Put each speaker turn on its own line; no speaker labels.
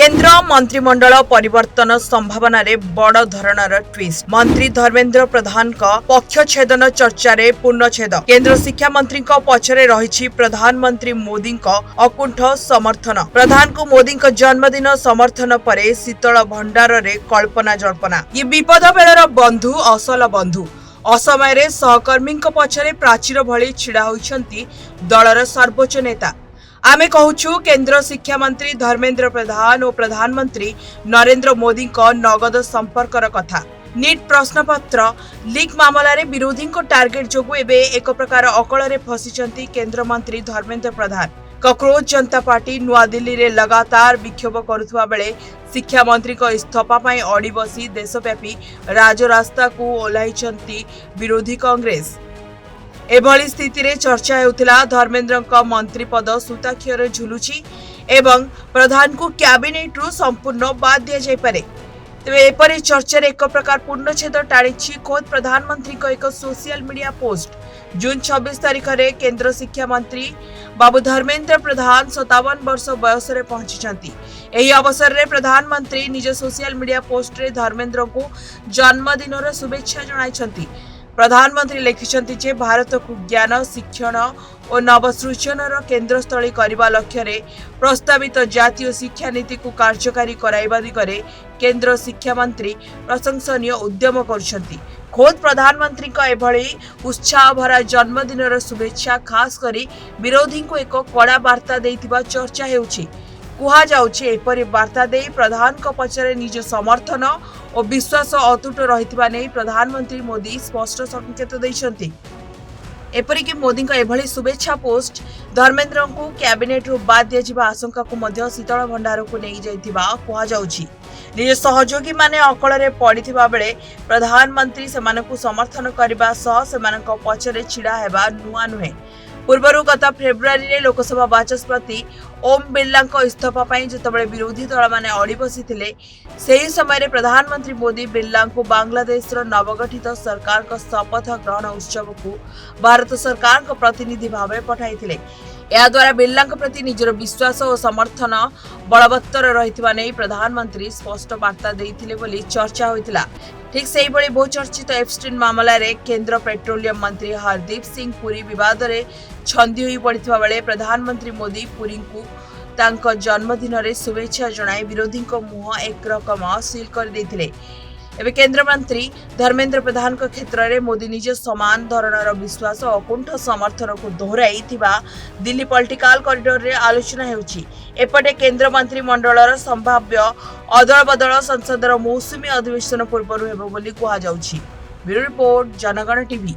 केन्द्र मंत्रिमंडल परिवर्तन संभावना रे बड़ धरणर ट्विस्ट। मंत्री धर्मेंद्र प्रधान पक्षछेदन चर्चा रे पूर्णछेद। केन्द्र शिक्षा मंत्री पछरे रही प्रधानमंत्री मोदी अकुंठ समर्थन। प्रधान को मोदी जन्मदिन समर्थन परे शीतल भंडार रे कल्पना जल्पना। ये विपद बेलर बंधु असल बंधु। असमय सहकर्मी पछरे प्राचीर भली छिड़ा होइछंती दलर सर्वोच्च नेता। आमे कहूछु केंद्र शिक्षा मंत्री धर्मेंद्र प्रधान और प्रधानमंत्री नरेंद्र मोदी नगद संपर्कर कथा। नीट प्रश्नपत्र लीक मामला रे विरोधी टार्गेट जोगु एबे एक प्रकार अकल रे फसिचंती केंद्र मंत्री धर्मेंद्र प्रधान। कॉकरोच जनता पार्टी नुआ दिल्ली रे लगातार विक्षोभ करुवा बेले शिक्षा मंत्री इस्तीफा पाई अड़ी बसी देशव्यापी राजरास्ता को ओह्लाइछंती विरोधी कांग्रेस। एभली स्थिति रे चर्चा हेउथिला धर्मेंद्र मंत्री पद सूताक्षर झुलुची एवं प्रधान को कैबिनेट रु संपूर्ण बाद दिया जाय पारे। तेबे एपरि चर्चा रे एक प्रकार पूर्णछेद टाणीछि खोद प्रधानमंत्री एक सोशल मीडिया पोस्ट। जून 26 तारिख रे केंद्र शिक्षा मंत्री बाबू धर्मेंद्र प्रधान 57 वर्ष बयस रे पहुंची। एही अवसर रे प्रधानमंत्री निज सोशल मीडिया पोस्ट रे धर्मेंद्र को जन्मदिन शुभेच्छा जणाइछंती। प्रधानमंत्री लिखिछंती जे भारत को ज्ञान शिक्षण और नवसृजनर केन्द्रस्थली करने लक्ष्य रे प्रस्तावित जातीय शिक्षा नीति को कार्यकारी कराइबा दिगरे केंद्र शिक्षा मंत्री प्रशंसनीय उद्यम करुछंती। खोद प्रधानमंत्री एभली उत्साह भरा जन्मदिनर शुभेच्छा खास करी विरोधी को एक कड़ा वार्ता देइतिबा चर्चा हेउछि। कुहा जाउछि एपरि वार्ता दे प्रधान को पछरे निज समर्थन और विश्वास अतुट रहितिबा नै प्रधानमंत्री मोदी स्पष्ट संकेत दैछंती। एपरिक मोदी एभली शुभेच्छा पोस्ट धर्मेंद्र को कैबिनेट रु बाद दिया जिबा आशंका को मध्य शीतल भंडार को नहीं जाइतिबा कुहा जाउछि। निज सहयोगी माने अकल रे पड़िथिबा बेले प्रधानमंत्री सेमानकु समर्थन करबा सह सेमानक पछरे छिड़ा हेबा नुआ नुहे। पूर्वर गत फेब्रुआरी रे लोकसभा बाचस्पति ओम बिरला इस्तीफा पाई जितेबाला विरोधी दल माने अड़ी बसीथिले सेही समय प्रधानमंत्री मोदी बिरला को बांग्लादेश नवगठित सरकार का शपथ ग्रहण उत्सव को भारत सरकार का प्रतिनिधि भाव पठाइथिले। या द्वारा बिरला प्रति निजर विश्वास और समर्थन बलवत्तर रहिथिबा नै प्रधानमंत्री स्पष्ट वार्ता देइथिले बोली चर्चा होइतिला। ठीक से बहुचर्चित एप्स्टीन मामला रे केंद्र पेट्रोलियम मंत्री हरदीप सिंह पुरी विवाद रे छंदी होई पड़िथिबा बेले प्रधानमंत्री मोदी पुरी को तांको जन्मदिन रे शुभेच्छा जणाई विरोधी को मुह एक रकम सील कर देथिले। एबे केंद्र मंत्री धर्मेंद्र प्रधान को क्षेत्र में मोदी निज समान धरणर विश्वास और अकुंठ समर्थन को दोहराई दिल्ली पॉलिटिकल कॉरिडोर रे आलोचना हेउछि। एपटे केंद्र मंत्री मंडलर संभाव्य अदल बदल संसदर मौसुमी अधिवेशन पूर्व हेबो बोली कुहा जाउछि। ब्यूरो रिपोर्ट जनगण टीवी।